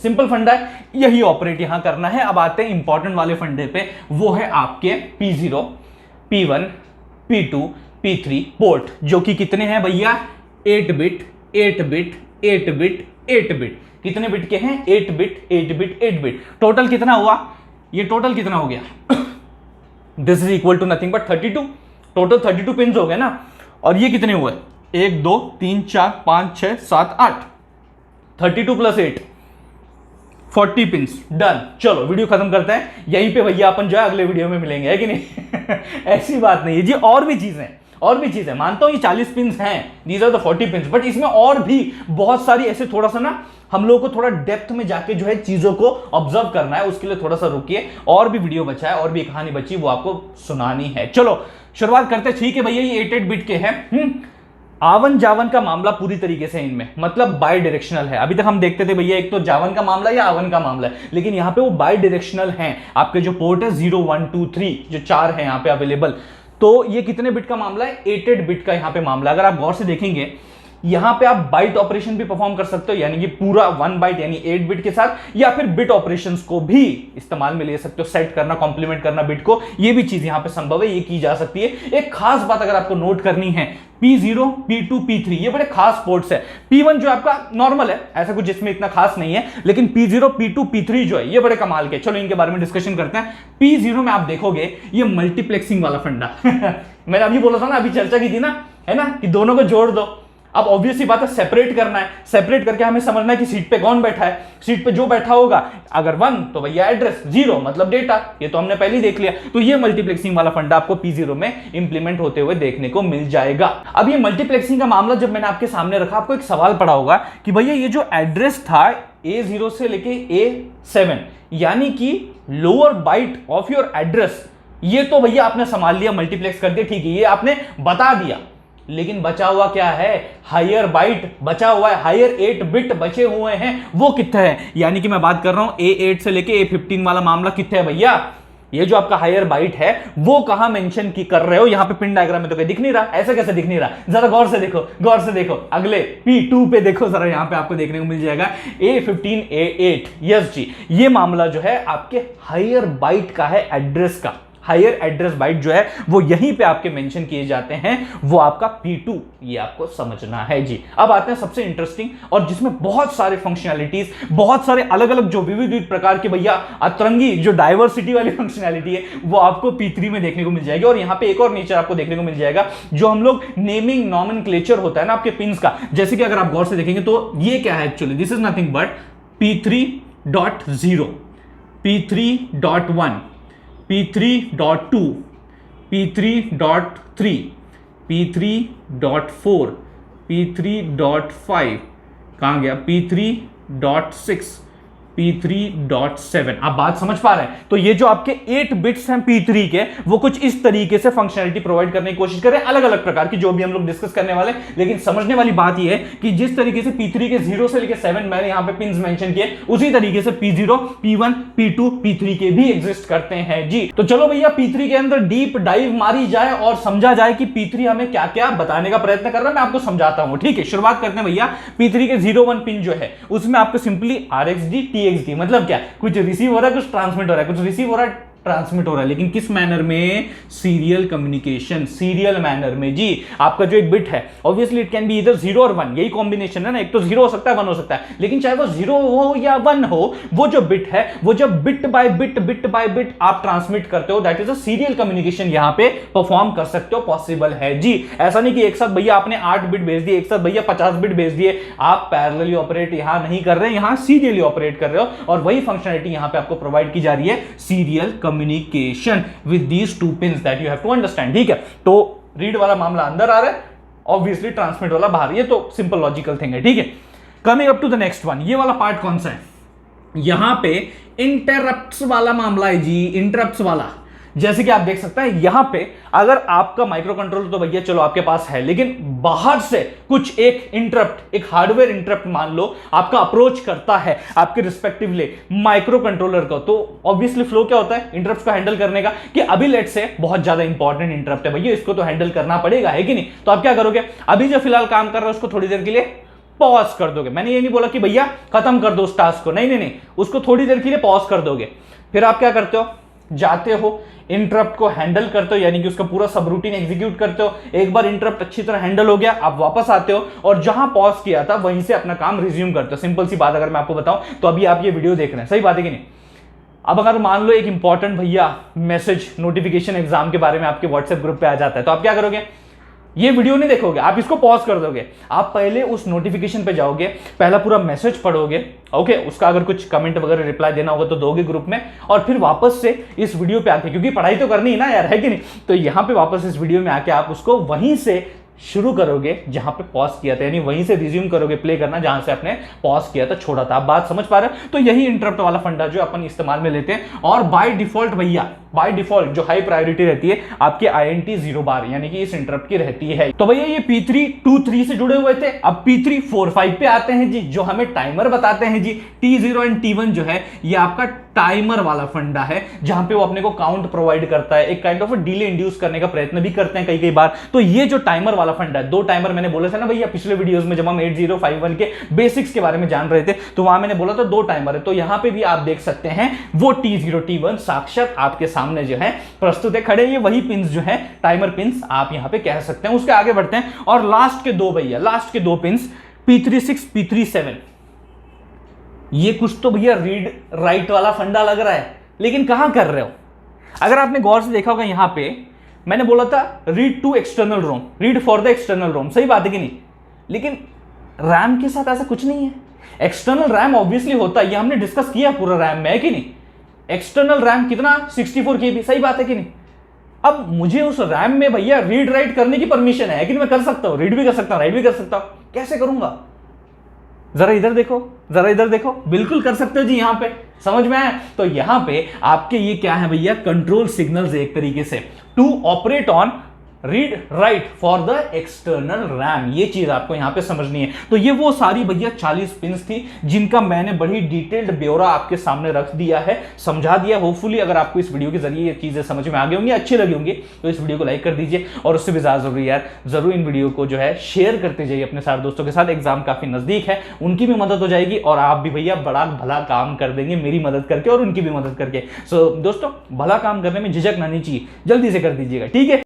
Simple फंडा है, यही ऑपरेट यहां करना है। अब आते हैं इंपॉर्टेंट वाले फंडे पे, वो है आपके P0, P1, P2, P3 port, जो कि कितने हैं भैया 8 बिट 8 बिट 8 बिट 8 बिट। कितने बिट के हैं 8 बिट 8 बिट 8 बिट। टोटल कितना हुआ, ये टोटल कितना हो गया this is equal to nothing but 32। Total 32 pin हो गए ना। और ये कितने हुए 1 2 3 4 5 6 7 8, 32 प्लस 8 40 पिंस। डन। चलो वीडियो खत्म करते हैं यहीं पे भैया, अपन जो है अगले वीडियो में मिलेंगे, है कि नहीं ऐसी बात नहीं है जी, और भी चीजें मानता हूं ये 40 पिंस हैं, these are the 40 pins, but इसमें और भी बहुत सारी ऐसे थोड़ा सा ना हम लोगों को थोड़ा डेप्थ में जाके जो है चीजों को ऑब्जर्व करना है, उसके लिए थोड़ा सा रुकिए, और भी वीडियो बचा है, और भी कहानी बची, वो आपको सुनानी है। चलो शुरुआत करते हैं। ठीक है भैया, ये 8 बिट के हैं। आवन जावन का मामला पूरी तरीके से इनमें मतलब बाई डायरेक्शनल है। अभी तक हम देखते थे भैया एक तो जावन का मामला या आवन का मामला है, लेकिन यहां पे वो बाई डायरेक्शनल हैं। आपके जो पोर्ट है 0 1 2 3 जो 4 है यहां पे अवेलेबल, तो ये कितने बिट का मामला है 8 बिट का यहां पे मामला। अगर आप गौर से देखेंगे यहां पे आप बाइट ऑपरेशन भी परफॉर्म कर सकते हो, यानी कि पूरा 1 बाइट यानी 8 बिट के साथ, या फिर बिट ऑपरेशंस को भी इस्तेमाल में ले सकते हो, सेट करना कॉम्प्लीमेंट करना बिट को, ये भी चीज यहां पे संभव है, ये की जा सकती है। एक खास बात अगर आपको नोट करनी है, P0 P2 P3 ये बड़े खास पोर्ट्स है। P1 जो आपका नॉर्मल है, ऐसा कुछ जिसमें इतना खास नहीं है, लेकिन P0 P2 P3 जो है ये बड़े कमाल के। चलो इनके बारे में डिस्कशन करते हैं। P0 में आप देखोगे ये मल्टीप्लेक्सिंग वाला फंडा मैंने अभी बोला था ना, अभी चर्चा की थी ना, है ना, कि दोनों को जोड़ दो। अब ऑब्वियसली बात है सेपरेट करना है, सेपरेट करके हमें समझना है कि सीट पे कौन बैठा है। सीट पे जो बैठा होगा अगर 1 तो भैया एड्रेस, 0 मतलब डेटा, ये तो हमने पहले ही देख लिया। तो ये मल्टीप्लेक्सिंग वाला फंडा आपको P0 में इंप्लीमेंट होते हुए देखने को मिल जाएगा। अब ये मल्टीप्लेक्सिंग का मामला जब मैंने आपके सामने रखा, आपको एक सवाल पड़ा होगा कि भैया ये जो एड्रेस था A0 से लेके A7 यानी कि lower byte of your address, ये तो भैया आपने संभाल लिया, मल्टीप्लेक्स कर दिया, ठीक है, ये आपने बता दिया, लेकिन बचा हुआ क्या है हायर बाइट बचा हुआ है, हायर 8 बिट बचे हुए हैं, वो कितने हैं, यानी कि मैं बात कर रहा हूं A8 से लेके A15 वाला मामला कितने है भैया। ये जो आपका हायर बाइट है वो कहां मेंशन की कर रहे हो, यहां पे पिन डायग्राम में तो कहीं दिख नहीं रहा, ऐसे कैसे दिख नहीं रहा, जरा गौर से देखो अगले P2 पे देखो जरा, यहां पे आपको देखने को मिल जाएगा A15 A8। यस जी, ये मामला जो है आपके हायर बाइट का है, एड्रेस का। हायर एड्रेस बाइट जो है वो यहीं पे आपके मेंशन किए जाते हैं, वो आपका P2, ये आपको समझना है जी। अब आते हैं सबसे इंटरेस्टिंग और जिसमें बहुत सारे फंक्शनैलिटीज, बहुत सारे अलग अलग जो विविध प्रकार के भैया अतरंगी जो डाइवर्सिटी वाली फंक्शनैलिटी है वो आपको P3 में देखने को मिल जाएगी। और यहां पे एक और नेचर आपको देखने को मिल जाएगा जो हम लोग नेमिंग नॉमेनक्लेचर होता है ना आपके पिंस का, जैसे कि अगर आप गौर से देखेंगे तो ये क्या है actually, this is nothing but P3.0, P3.1, P3.2, P3.3, P3.4, P3.5, कहां गया P3.6, P3.7। आप बात समझ पा रहे हैं। तो ये जो आपके 8 बिट्स हैं P3 के, वो कुछ इस तरीके से फंक्शनैलिटी प्रोवाइड करने की कोशिश कर रहे हैं, अलग अलग प्रकार की, जो भी हम लोग डिस्कस करने वाले। लेकिन समझने वाली बात ये है कि जिस तरीके से P3 के 0 से लेकर 7 मैंने यहां पे पिंस मेंशन किए, उसी तरीके से P0, P1, P2, P3 के भी एग्जिस्ट करते हैं जी। तो चलो भैया P3 के अंदर डीप डाइव मारी जाए और समझा जाए कि P3 हमें क्या क्या बताने का प्रयत्न कर रहा है, मैं आपको समझाता हूं। ठीक है, शुरुआत करते हैं भैया। P3 के 0-1 पिन जो है उसमें आपको सिंपली RxD TxD, मतलब क्या, कुछ रिसीव हो रहा है, कुछ ट्रांसमिट हो रहा है, कुछ रिसीव हो रहा है, ट्रांसमिट हो रहा है, लेकिन किस मैनर में, सीरियल कम्युनिकेशन, सीरियल मैनर में जी। आपका जो एक बिट है ऑब्वियसली इट कैन बी इधर 0 और 1, यही कॉम्बिनेशन है ना, एक तो 0 हो सकता है 1 हो सकता है, लेकिन चाहे वो 0 हो या 1 हो, वो जो बिट है वो जब बिट बाय बिट आप ट्रांसमिट करते हो, that is a serial communication, यहां पे परफॉर्म कर सकते हो, पॉसिबल है जी। ऐसा नहीं कि एक साथ भैया आपने 8 बिट भेज दिए, एक साथ भैया 50 बिट भेज दिए, आप पैरेलली ऑपरेट यहां नहीं कर रहे, यहां सीरियली ऑपरेट कर रहे हो, और वही फंक्शनैलिटी यहां पे आपको प्रोवाइड की जा रही है, serial communication with these 2 pins that you have to understand. ठीक है, तो रीड वाला मामला अंदर आ रहा है, ऑब्वियसली ट्रांसमिट वाला बाहर, ये तो सिंपल लॉजिकल थिंग है। ठीक है, coming up to the next one, ये वाला पार्ट कौन सा है, यहां पे इंटरप्ट्स वाला मामला है जी, इंटरप्ट्स वाला। जैसे कि आप देख सकते हैं यहां पे अगर आपका माइक्रो कंट्रोलर तो भैया चलो आपके पास है, लेकिन बाहर से कुछ एक इंटरप्ट, एक हार्डवेयर इंटरप्ट मान लो आपका अप्रोच करता है आपके रिस्पेक्टिवली माइक्रो कंट्रोलर को, तो ऑब्वियसली फ्लो क्या होता है इंटरप्ट को हैंडल करने का, कि अभी लेट से बहुत ज्यादा इंपॉर्टेंट इंटरप्ट है भैया, इसको तो हैंडल करना पड़ेगा, है कि नहीं। तो आप क्या करोगे, अभी जो फिलहाल काम कर रहे हो उसको थोड़ी देर के लिए पॉज कर दोगे। मैंने ये नहीं बोला कि भैया खत्म कर दो उस टास्क को, नहीं नहीं नहीं, उसको थोड़ी देर के लिए पॉज कर दोगे। फिर आप क्या करते हो, जाते हो इंटरप्ट को हैंडल करते हो, यानी कि उसका पूरा सब रूटीन एग्जीक्यूट करते हो। एक बार इंटरप्ट अच्छी तरह हैंडल हो गया, आप वापस आते हो और जहां पॉज किया था वहीं से अपना काम रिज्यूम करते हो। सिंपल सी बात अगर मैं आपको बताऊं तो अभी आप ये वीडियो देख रहे हैं, सही बात है कि नहीं। अब अगर मान लो एक इंपॉर्टेंट भैया मैसेज नोटिफिकेशन एग्जाम के बारे में आपके व्हाट्सएप ग्रुप पे आ जाता है, तो आप क्या करोगे, ये वीडियो नहीं देखोगे, आप इसको पॉज कर दोगे, आप पहले उस नोटिफिकेशन पे जाओगे, पहला पूरा मैसेज पढ़ोगे, ओके, उसका अगर कुछ कमेंट वगैरह रिप्लाई देना होगा तो दोगे ग्रुप में, और फिर वापस से इस वीडियो पे आके, क्योंकि पढ़ाई तो करनी है ना यार, है कि नहीं, तो यहां पे वापस इस वीडियो में आके आप उसको वहीं से शुरू करोगे जहां पे पॉज किया था, यानी वहीं से रिज्यूम करोगे, प्ले करना जहां से आपने पॉज किया था, छोड़ा था। आप बात समझ पा रहे हो। तो यही इंटरप्ट वाला फंडा जो अपन इस्तेमाल में लेते हैं, और बाय डिफॉल्ट भैया, बाय डिफॉल्ट जो हाई प्रायोरिटी रहती है आपके INT 0 बार यानी कि इस इंटरप्ट की रहती है। तो भैया ये P3 2-3 से जुड़े हुए थे, अब P3 4-5 पे आते हैं जी, जो हमें टाइमर बताते हैं जी। T0 एंड T1 जो है ये आपका टाइमर वाला फंडा है, जहां पे वो अपने को काउंट प्रोवाइड करता है, एक काइंड ऑफ डिले इंड्यूस करने का प्रयत्न भी करते हैं कई कई बार। तो ये जो टाइमर वाला फंडा है, 2 टाइमर मैंने बोले थे ना भैया पिछले वीडियोस में, जब हम 8051 के बेसिक्स के बारे में जान रहे थे, तो वहां मैंने बोला था 2 टाइमर है। तो यहां पे भी आप देख सकते हैं वो T0 T1 साक्षात आपके सामने जो है प्रस्तुत है, खड़े। ये वही पिंस जो है टाइमर पिंस आप यहां पे कह सकते हैं। उसके आगे बढ़ते हैं और लास्ट के 2 भैया, लास्ट के 2 पिंस P36 P37, ये कुछ तो भैया रीड राइट वाला फंडा लग रहा है, लेकिन कहां कर रहे हो। अगर आपने गौर से देखा होगा यहां पे मैंने बोला था read to external ROM, read for the external ROM, सही बात है कि नहीं, लेकिन रैम के साथ ऐसा कुछ नहीं है। एक्सटर्नल रैम ऑब्वियसली होता है, ये हमने डिस्कस किया पूरा रैम में, है कि नहीं। एक्सटर्नल रैम कितना, 64 KB, सही बात है कि नहीं। अब मुझे उस रैम में भैया रीड राइट करने की परमिशन है कि मैं कर सकता हूं, रीड भी कर सकता हूं, राइट भी कर सकता हूं, कैसे करूंगा, जरा इधर देखो, जरा इधर देखो, बिल्कुल कर सकते हो जी। यहां पे समझ में आया। तो यहां पे आपके ये क्या है भैया, कंट्रोल सिग्नल्स एक तरीके से to operate on read write for the external RAM, ये चीज आपको यहां पे समझनी है। तो ये वो सारी भैया 40 पिंस थी जिनका मैंने बड़ी डिटेल्ड ब्यौरा आपके सामने रख दिया है, समझा दिया। होपफुली अगर आपको इस वीडियो के जरिए ये चीजें समझ में आ गई होंगी, अच्छी लगी होंगी, तो इस वीडियो को लाइक कर दीजिए, और उससे भी ज्यादा जरूरी यार जरूर इन वीडियो को जो है शेयर करते जाइए अपने सारे दोस्तों के साथ। एग्जाम काफी नजदीक है, उनकी भी मदद हो जाएगी, और आप भी भैया बड़ा भला काम कर देंगे मेरी मदद करके और उनकी भी मदद करके। सो दोस्तों, भला काम करने में झिझक नहीं चाहिए, जल्दी से कर दीजिएगा, ठीक है।